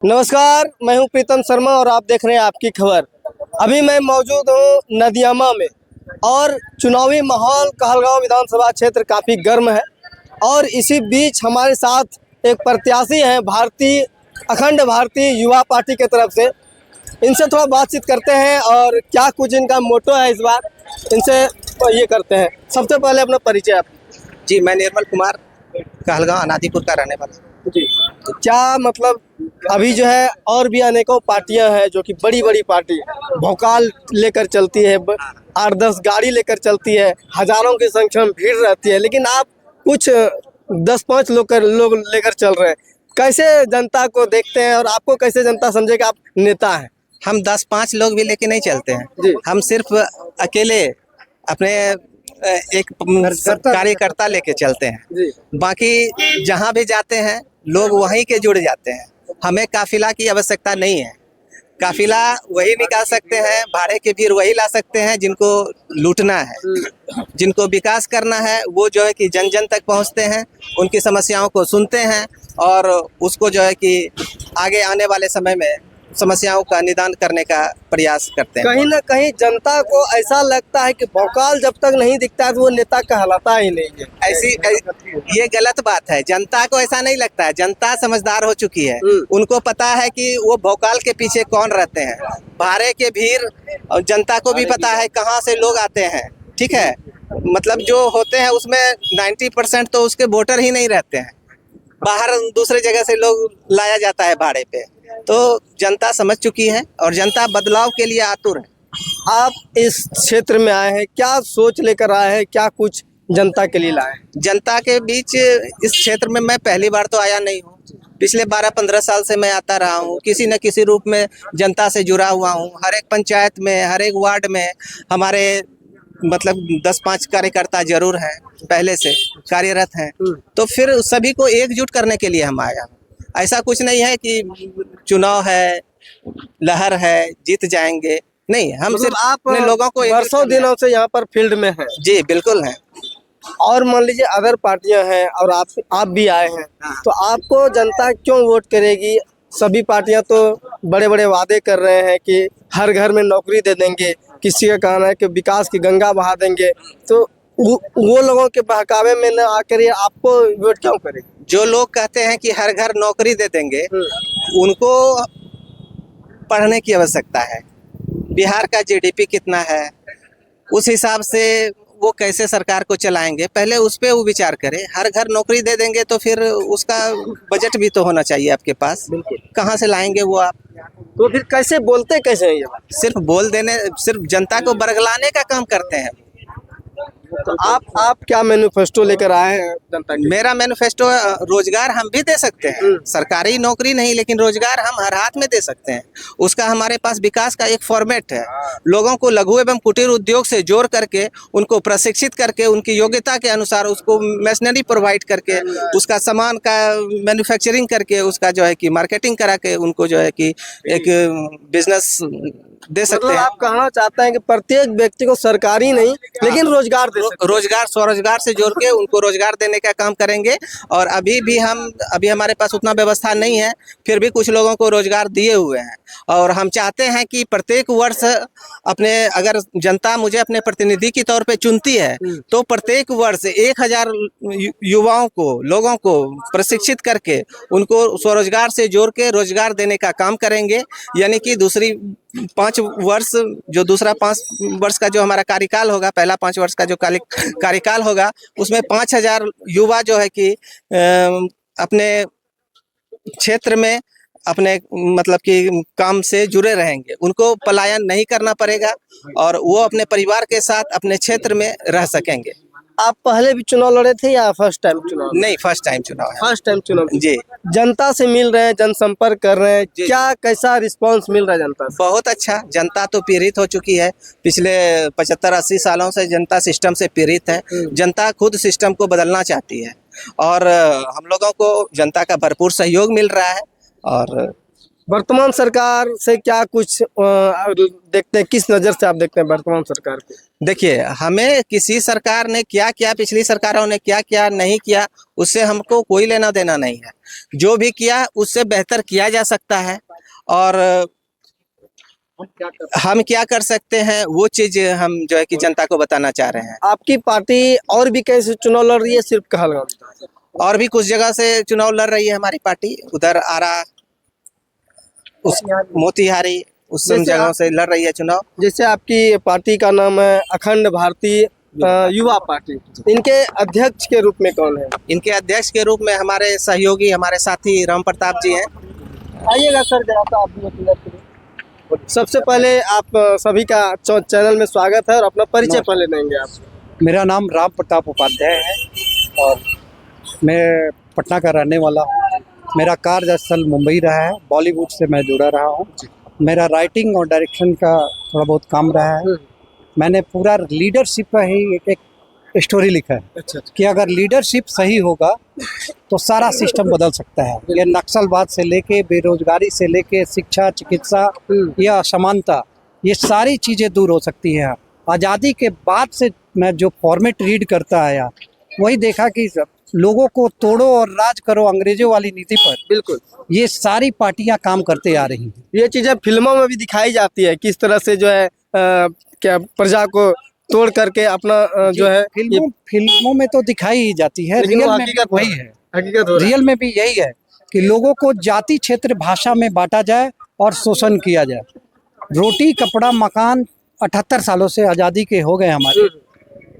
नमस्कार, मैं हूं प्रीतम शर्मा और आप देख रहे हैं आपकी खबर। अभी मैं मौजूद हूं नदियामा में और चुनावी माहौल कहलगांव विधानसभा क्षेत्र काफ़ी गर्म है और इसी बीच हमारे साथ एक प्रत्याशी हैं भारतीय अखंड भारतीय युवा पार्टी की तरफ से। इनसे थोड़ा बातचीत करते हैं और क्या कुछ इनका मोटो है इस बार, इनसे ये करते हैं। सबसे पहले अपना परिचय आप। जी, मैं निर्मल कुमार कहलगांव अनादीपुर का रहने वाला हूँ। जी, तो क्या मतलब अभी जो है और भी अनेकों पार्टियां हैं जो कि बड़ी बड़ी पार्टी भौकाल लेकर चलती है, 8-10 गाड़ी लेकर चलती है, हजारों की संख्या में भीड़ रहती है, लेकिन आप कुछ 10-5 लोग लेकर चल रहे हैं। कैसे जनता को देखते हैं और आपको कैसे जनता समझे कि आप नेता हैं? हम 10-5 लोग भी लेके नहीं चलते जी। हैं। हम सिर्फ अकेले अपने एक कार्यकर्ता लेके चलते हैं। जी। बाकी जहाँ भी जाते हैं लोग वहीं के जुड़ जाते हैं। हमें काफिला की आवश्यकता नहीं है। काफिला वही निकाल सकते हैं, भाड़े के भीड़ वही ला सकते हैं जिनको लूटना है। जिनको विकास करना है वो जो है कि जन जन तक पहुंचते हैं, उनकी समस्याओं को सुनते हैं और उसको जो है कि आगे आने वाले समय में समस्याओं का निदान करने का प्रयास करते हैं। कहीं ना कहीं जनता को ऐसा लगता है कि भौकाल जब तक नहीं दिखता है तो वो नेता कहलाता ही नहीं है। ये गलत बात है। जनता को ऐसा नहीं लगता है। जनता समझदार हो चुकी है। उनको पता है कि वो भौकाल के पीछे कौन रहते हैं। भाड़े के भीड़ और जनता को भी पता है कहाँ से लोग आते हैं। ठीक है, मतलब जो होते हैं उसमें 90% तो उसके वोटर ही नहीं रहते हैं। बाहर दूसरे जगह से लोग लाया जाता है भाड़े पे। तो जनता समझ चुकी है और जनता बदलाव के लिए आतुर है। आप इस क्षेत्र में आए हैं, क्या सोच लेकर आए हैं, क्या कुछ जनता के लिए लाए हैं? जनता के बीच इस क्षेत्र में मैं पहली बार तो आया नहीं हूँ। पिछले 12-15 साल से मैं आता रहा हूँ। किसी न किसी रूप में जनता से जुड़ा हुआ हूँ। हर एक पंचायत में, हर एक वार्ड में हमारे मतलब 10-5 कार्यकर्ता जरूर हैं, पहले से कार्यरत हैं। तो फिर सभी को एकजुट करने के लिए हम आया। ऐसा कुछ नहीं है कि चुनाव है, लहर है, जीत जाएंगे, नहीं। हम सिर्फ आप अपने लोगों को वर्षों दिनों से यहाँ पर फील्ड में हैं। जी बिल्कुल है। और मान लीजिए अदर पार्टियां हैं और आप भी आए हैं, तो आपको जनता क्यों वोट करेगी? सभी पार्टियां तो बड़े बड़े वादे कर रहे हैं कि हर घर में नौकरी दे देंगे, किसी का कहना है कि विकास की गंगा बहा देंगे, तो वो लोगों के बहकावे में न आकर ये आपको वोट क्यों करेगी? जो लोग कहते हैं कि हर घर नौकरी दे देंगे, उनको पढ़ने की आवश्यकता है। बिहार का जीडीपी कितना है, उस हिसाब से वो कैसे सरकार को चलाएंगे, पहले उस पे वो विचार करें। हर घर नौकरी दे देंगे तो फिर उसका बजट भी तो होना चाहिए आपके पास। कहाँ से लाएंगे वो आप? तो फिर कैसे बोलते कैसे हैं ये बात? सिर्फ बोल देने, सिर्फ जनता को बरगलाने का काम करते हैं। तो आप क्या मैनिफेस्टो लेकर आए हैं जनता के? मेरा मैनिफेस्टो रोजगार हम भी दे सकते हैं। सरकारी नौकरी नहीं, लेकिन रोजगार हम हर हाथ में दे सकते हैं। उसका हमारे पास विकास का एक फॉर्मेट है। लोगों को लघु एवं कुटीर उद्योग से जोड़ करके, उनको प्रशिक्षित करके, उनकी योग्यता के अनुसार उसको मशीनरी प्रोवाइड करके, उसका सामान का मैन्युफैक्चरिंग करके, उसका जो है कि मार्केटिंग करा के उनको जो है कि एक बिजनेस दे सकते हैं। आप कहना चाहते हैं कि प्रत्येक व्यक्ति को सरकारी नहीं लेकिन रोजगार दे सकते हैं। रोजगार, स्वरोजगार से जोड़ के उनको रोजगार देने का काम करेंगे। और अभी हमारे पास उतना व्यवस्था नहीं है, फिर भी कुछ लोगों को रोजगार दिए हुए हैं। और हम चाहते हैं कि प्रत्येक वर्ष अपने, अगर जनता मुझे अपने प्रतिनिधि के तौर पे चुनती है तो प्रत्येक वर्ष 1000 युवाओं को, लोगों को प्रशिक्षित करके उनको स्वरोजगार से जोड़ के रोजगार देने का काम करेंगे। यानी कि दूसरी 5 वर्ष, जो दूसरा 5 वर्ष का जो हमारा कार्यकाल होगा, पहला 5 वर्ष का जो कार्यकाल होगा, उसमें 5000 युवा जो है कि अपने क्षेत्र में अपने मतलब कि काम से जुड़े रहेंगे। उनको पलायन नहीं करना पड़ेगा और वो अपने परिवार के साथ अपने क्षेत्र में रह सकेंगे। आप पहले भी चुनाव लड़े थे या फर्स्ट टाइम चुनाव? नहीं, फर्स्ट टाइम चुनाव है। फर्स्ट टाइम चुनाव जी। जनता से मिल रहे हैं, जनसंपर्क कर रहे हैं, क्या कैसा रिस्पांस मिल रहा है जनता से? बहुत अच्छा। जनता तो पीड़ित हो चुकी है। पिछले 75-80 सालों से जनता सिस्टम से पीड़ित है। जनता खुद सिस्टम को बदलना चाहती है और हम लोगों को जनता का भरपूर सहयोग मिल रहा है और वर्तमान सरकार से क्या कुछ देखते हैं, किस नज़र से आप देखते हैं वर्तमान सरकार को? देखिए, हमें किसी सरकार ने क्या किया, पिछली सरकारों ने क्या किया नहीं किया, उससे हमको कोई लेना देना नहीं है। जो भी किया उससे बेहतर किया जा सकता है, और हम क्या कर सकते हैं वो चीज हम जो है कि जनता को बताना चाह रहे हैं। आपकी पार्टी और भी कहीं से चुनाव लड़ रही है, सिर्फ कहलगांव से? और भी कुछ जगह से चुनाव लड़ रही है हमारी पार्टी, उधर आरा, उस मोतिहारी, उस सब जैसे जगहों से लड़ रही है चुनाव। जैसे आपकी पार्टी का नाम है अखंड भारतीय युवा पार्टी, इनके अध्यक्ष के रूप में कौन है? इनके अध्यक्ष के रूप में हमारे सहयोगी, हमारे साथी राम प्रताप जी हैं। आइएगा सर, जरा सा आप भी एक मिनट के लिए। सबसे पहले आप सभी का चैनल में स्वागत है, और अपना परिचय पहले देंगे आप? मेरा नाम राम प्रताप उपाध्याय है और मैं पटना का रहने वाला हूँ। मेरा कार्यस्थल मुंबई रहा है, बॉलीवुड से मैं जुड़ा रहा हूँ। मेरा राइटिंग और डायरेक्शन का थोड़ा बहुत काम रहा है। मैंने पूरा लीडरशिप का ही एक स्टोरी लिखा है। अच्छा। कि अगर लीडरशिप सही होगा तो सारा सिस्टम बदल सकता है। ये नक्सलवाद से लेके, बेरोजगारी से लेके, शिक्षा, चिकित्सा या असमानता, ये सारी चीज़ें दूर हो सकती हैं। आज़ादी के बाद से मैं जो फॉर्मेट रीड करता आया, वही देखा कि लोगों को तोड़ो और राज करो अंग्रेजों वाली नीति पर बिल्कुल ये सारी पार्टियां काम करते आ रही हैं। ये चीजें फिल्मों में भी दिखाई जाती है, किस तरह से जो है क्या प्रजा को तोड़ करके अपना जो है फिल्मों में तो दिखाई ही जाती है, लेकिन रियल वो में भी हकीकत वही है। हकीकत हो रहा है। रियल में भी यही है कि लोगों को जाति, क्षेत्र, भाषा में बांटा जाए और शोषण किया जाए। रोटी, कपड़ा, मकान 78 सालों से आज़ादी के हो गए हमारे,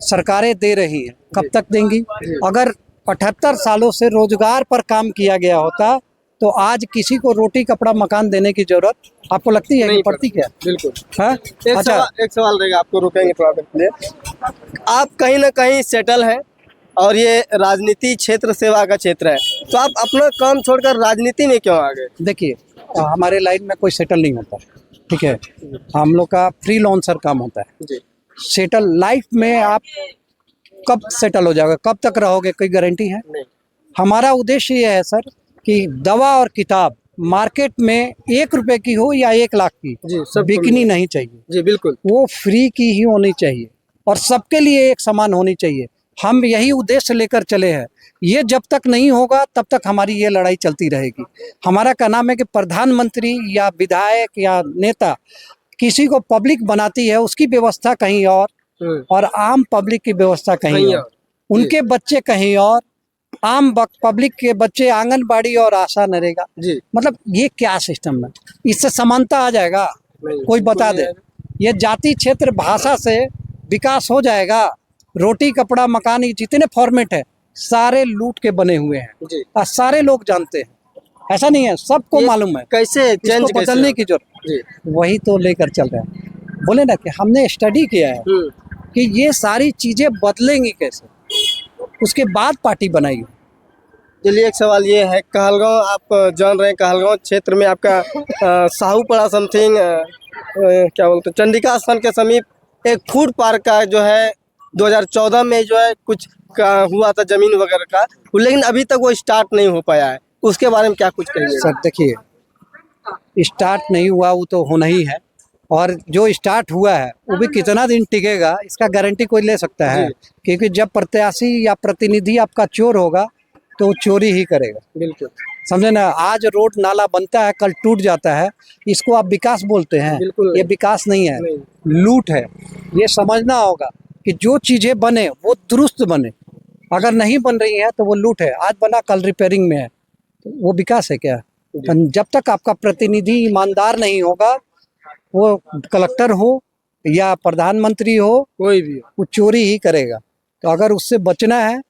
सरकारें दे रही हैं, कब तक देंगी? अगर 78 सालों से रोजगार पर काम किया गया होता तो आज किसी को रोटी, कपड़ा, मकान देने की जरूरत आपको लगती है कि पड़ती क्या? बिल्कुल। हाँ? अच्छा, एक सवाल रहेगा, आपको रुकेंगे थोड़ा देर के लिए। आप कहीं ना कहीं सेटल हैं और ये राजनीति क्षेत्र सेवा का क्षेत्र है, तो आप अपना काम छोड़कर राजनीति में क्यों आ गए? देखिए, हमारे लाइन में कोई सेटल नहीं होता, ठीक है। हम लोग का फ्रीलांसर काम होता है। जी। सेटल लाइफ में आप कब सेटल हो जाओगे, कब तक रहोगे, कोई गारंटी है? नहीं। हमारा उद्देश्य ये है सर कि दवा और किताब मार्केट में 1 रुपए की हो या 1 लाख की, जी, सबको बिकनी नहीं चाहिए। जी बिल्कुल। वो फ्री की ही होनी चाहिए और सबके लिए एक समान होनी चाहिए। हम यही उद्देश्य लेकर चले हैं। ये जब तक नहीं होगा तब तक हमारी ये लड़ाई चलती रहेगी। हमारा का नाम है कि प्रधानमंत्री या विधायक या नेता किसी को पब्लिक बनाती है, उसकी व्यवस्था कहीं और आम पब्लिक की व्यवस्था कहीं और। उनके बच्चे कहीं और, आम पब्लिक के बच्चे आंगनबाड़ी और आशा नरेगा। जी। मतलब ये क्या सिस्टम है? इससे समानता आ जाएगा? कोई बता दे। ये जाति, क्षेत्र, भाषा से विकास हो जाएगा? रोटी, कपड़ा, मकान, ये जितने फॉर्मेट है सारे लूट के बने हुए हैं जी। और सारे लोग जानते हैं। ऐसा नहीं है, सबको मालूम है। कैसे चेंज इसको बदलने की जरूरत, वही तो लेकर चल रहे हैं। बोले ना कि हमने स्टडी किया है कि ये सारी चीजें बदलेंगी कैसे, उसके बाद पार्टी बनाई। चलिए, एक सवाल ये है, कहलगांव आप जान रहे हैं, कहलगांव क्षेत्र में आपका साहूपड़ा समथिंग क्या बोलते हैं, चंडिका स्थान के समीप एक फूड पार्क का जो है 2014 में जो है कुछ का हुआ था जमीन वगैरह का, लेकिन अभी तक वो स्टार्ट नहीं हो पाया है, उसके बारे में क्या कुछ कहिए? सर देखिए, स्टार्ट नहीं हुआ वो तो होना ही है, और जो स्टार्ट हुआ है वो भी कितना दिन टिकेगा इसका गारंटी कोई ले सकता है? क्योंकि जब प्रत्याशी या प्रतिनिधि आपका चोर होगा तो चोरी ही करेगा। बिल्कुल, समझे ना। आज रोड नाला बनता है, कल टूट जाता है, इसको आप विकास बोलते हैं? ये विकास नहीं है, लूट है। ये समझना होगा कि जो चीजें बने वो दुरुस्त बने, अगर नहीं बन रही है तो वो लूट है। आज बना कल रिपेयरिंग में है, तो वो विकास है क्या? जब तक आपका प्रतिनिधि ईमानदार नहीं होगा, वो कलेक्टर हो या प्रधानमंत्री हो, कोई भी वो चोरी ही करेगा। तो अगर उससे बचना है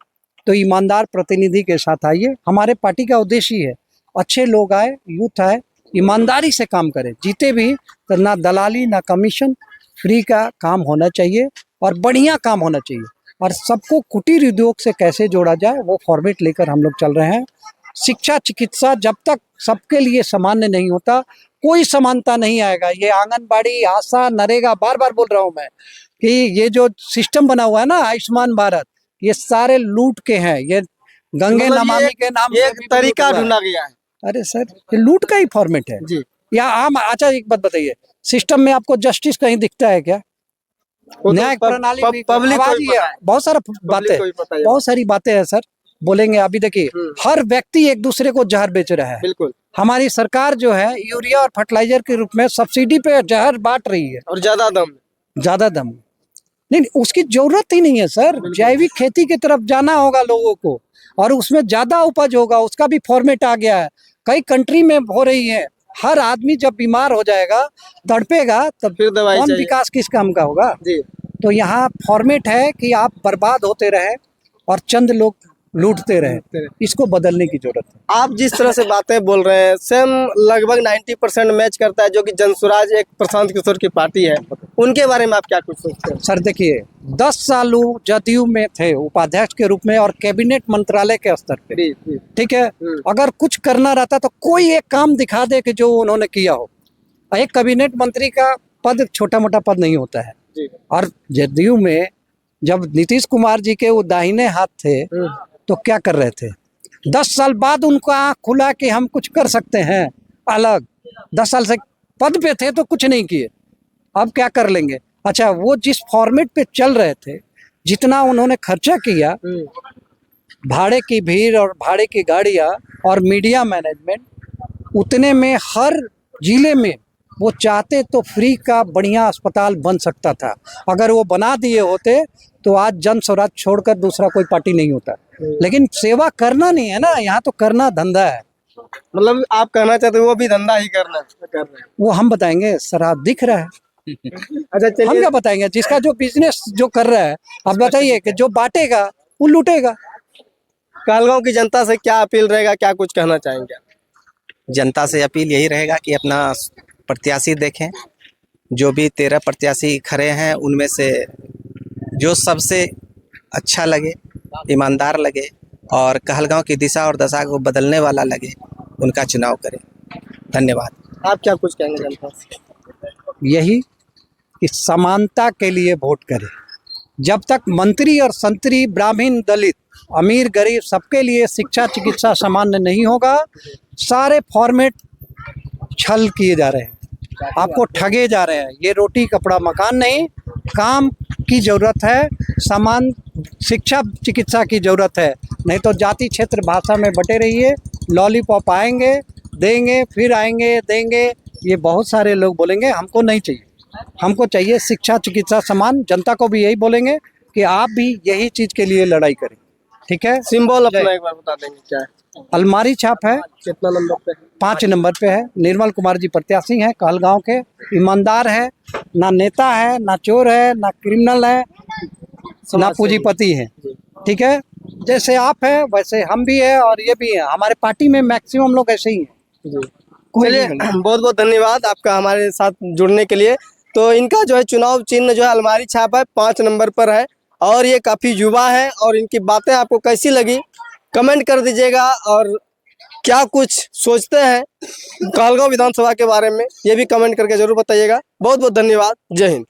तो ईमानदार प्रतिनिधि के साथ आइए। हमारे पार्टी का उद्देश्य है अच्छे लोग आए, यूथ आए, ईमानदारी से काम करे, जीते भी तो ना दलाली ना कमीशन, फ्री का काम होना चाहिए और बढ़िया काम होना चाहिए। और सबको कुटीर उद्योग से कैसे जोड़ा जाए वो फॉर्मेट लेकर हम लोग चल रहे हैं। शिक्षा, चिकित्सा जब तक सबके लिए सामान्य नहीं होता, कोई समानता नहीं आएगा। ये आंगनबाड़ी, आशा, नरेगा, बार बार बोल रहा हूँ मैं कि ये जो सिस्टम बना हुआ है ना, आयुष्मान भारत, ये सारे लूट के हैं। ये गंगे नमामि के नाम एक तरीका ढूंढा गया है अरे सर, ये लूट का ही फॉर्मेट है जी। या आम। अच्छा एक बात बताइए, सिस्टम में आपको जस्टिस कहीं दिखता है क्या? वो तो न्यायिक प्रणाली भी पब्लिक आवाज को ही ही है, पता है। बहुत सारा बातें, को ही पता है। बहुत सारी बातें हैं सर। बोलेंगे अभी देखिए, हर व्यक्ति एक दूसरे को जहर बेच रहा है। बिल्कुल। हमारी सरकार जो है यूरिया और फर्टिलाइजर के रूप में सब्सिडी पे जहर बांट रही है, और ज्यादा दम। नहीं उसकी जरूरत ही नहीं है सर। जैविक खेती की तरफ जाना होगा लोगों को, और उसमें ज्यादा उपज होगा, उसका भी फॉर्मेट आ गया है। कई कंट्री में हो रही है। हर आदमी जब बीमार हो जाएगा, तड़पेगा, तब फिर दवाई कौन चाहिए। विकास किस काम का होगा? जी। तो यहाँ फॉर्मेट है कि आप बर्बाद होते रहे और चंद लोग लूटते रहे। इसको बदलने की जरूरत है। आप जिस तरह से बातें बोल रहे हैं सेम लगभग 90% मैच करता है जो कि जनसुराज एक प्रशांत किशोर की पार्टी है, उनके बारे में आप क्या कुछ सोचते हैं? सर देखिए, 10 साल वो जदयू में थे उपाध्यक्ष के रूप में और कैबिनेट मंत्रालय के स्तर पे, जी, जी। ठीक है। अगर कुछ करना रहता तो कोई एक काम दिखा दे कि जो उन्होंने किया हो। एक कैबिनेट मंत्री का पद छोटा मोटा पद नहीं होता है। जी। और जदयू में जब नीतीश कुमार जी के वो दाहिने हाथ थे तो क्या कर रहे थे? 10 साल बाद उनको आँख खुला कि हम कुछ कर सकते हैं अलग। 10 साल से पद पे थे तो कुछ नहीं किए, अब क्या कर लेंगे? अच्छा, वो जिस फॉर्मेट पे चल रहे थे, जितना उन्होंने खर्चा किया, भाड़े की भीड़ और भाड़े की गाड़ियाँ और मीडिया मैनेजमेंट, उतने में हर जिले में वो चाहते तो फ्री का बढ़िया अस्पताल बन सकता था। अगर वो बना दिए होते तो आज जन स्वराज छोड़कर दूसरा कोई पार्टी नहीं होता। लेकिन सेवा करना नहीं है ना, यहाँ तो करना धंधा है। मतलब आप कहना चाहते हैं वो भी धंधा ही कर रहे हैं? वो हम बताएंगे सर, आप दिख रहा है। अच्छा चलिए, हम क्या बताएंगे? जिसका जो बिजनेस जो कर रहा है, आप बताइए कि जो बांटेगा वो लूटेगा। कहलगांव की जनता से क्या अपील रहेगा, क्या कुछ कहना चाहेंगे? जनता से अपील यही रहेगा कि अपना प्रत्याशी देखें। जो भी 13 प्रत्याशी खड़े हैं उनमें से जो सबसे अच्छा लगे, ईमानदार लगे और कहलगांव की दिशा और दशा को बदलने वाला लगे, उनका चुनाव करें। धन्यवाद। आप क्या कुछ कहेंगे जनता से? यही कि समानता के लिए वोट करें। जब तक मंत्री और संतरी, ब्राह्मण, दलित, अमीर, गरीब सबके लिए शिक्षा चिकित्सा सामान्य नहीं होगा, सारे फॉर्मेट छल किए जा रहे हैं, आपको ठगे जा रहे हैं। ये रोटी कपड़ा मकान नहीं, काम की जरूरत है, समान शिक्षा चिकित्सा की जरूरत है। नहीं तो जाति क्षेत्र भाषा में बटे रहिए, लॉलीपॉप आएंगे देंगे, फिर आएंगे देंगे। ये बहुत सारे लोग बोलेंगे, हमको नहीं चाहिए। हमको चाहिए शिक्षा चिकित्सा समान। जनता को भी यही बोलेंगे कि आप भी यही चीज के लिए लड़ाई करें, ठीक है। सिंबल अपना एक बार बता देंगे क्या है? अलमारी छाप है, कितना नंबर पे? 5 नंबर पे है। निर्मल कुमार जी प्रत्याशी हैं, कहलगांव के, ईमानदार है, ना नेता है, ना चोर है, ना क्रिमिनल है, ना पूंजीपति है, ठीक है। जैसे आप है वैसे हम भी है और ये भी है। हमारे पार्टी में मैक्सिमम लोग ऐसे ही हैं। चलिए, बहुत बहुत धन्यवाद आपका हमारे साथ जुड़ने के लिए। तो इनका जो है चुनाव चिन्ह जो है अलमारी छाप है, 5 नंबर पर है और ये काफी युवा है। और इनकी बातें आपको कैसी लगी कमेंट कर दीजिएगा, और क्या कुछ सोचते हैं कहलगांव विधानसभा के बारे में ये भी कमेंट करके जरूर बताइएगा। बहुत बहुत धन्यवाद। जय हिंद।